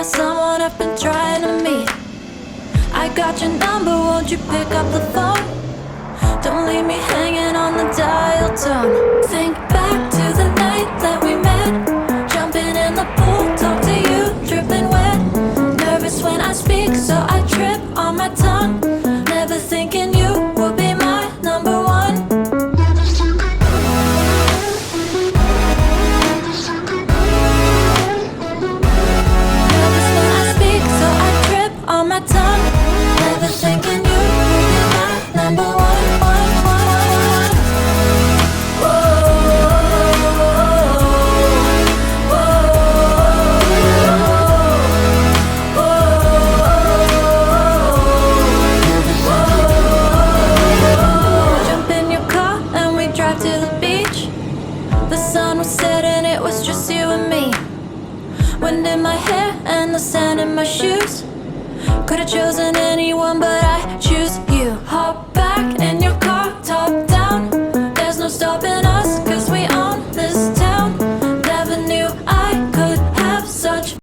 about someone I've been trying to meet. I got your number, won't you pick up the phone? Don't leave me hanging on the dial tone. Think back to the night that we met, jumping in the pool, talk to you, dripping wet. Nervous when I speak, so I trip on my tongue. Never thinking you would be my number one. Nervous when I speak, so I trip on my tongue. Never thinking you would be my number one. Wind in my hair and the sand in my shoes. Could've chosen anyone, but I choose you. Hop back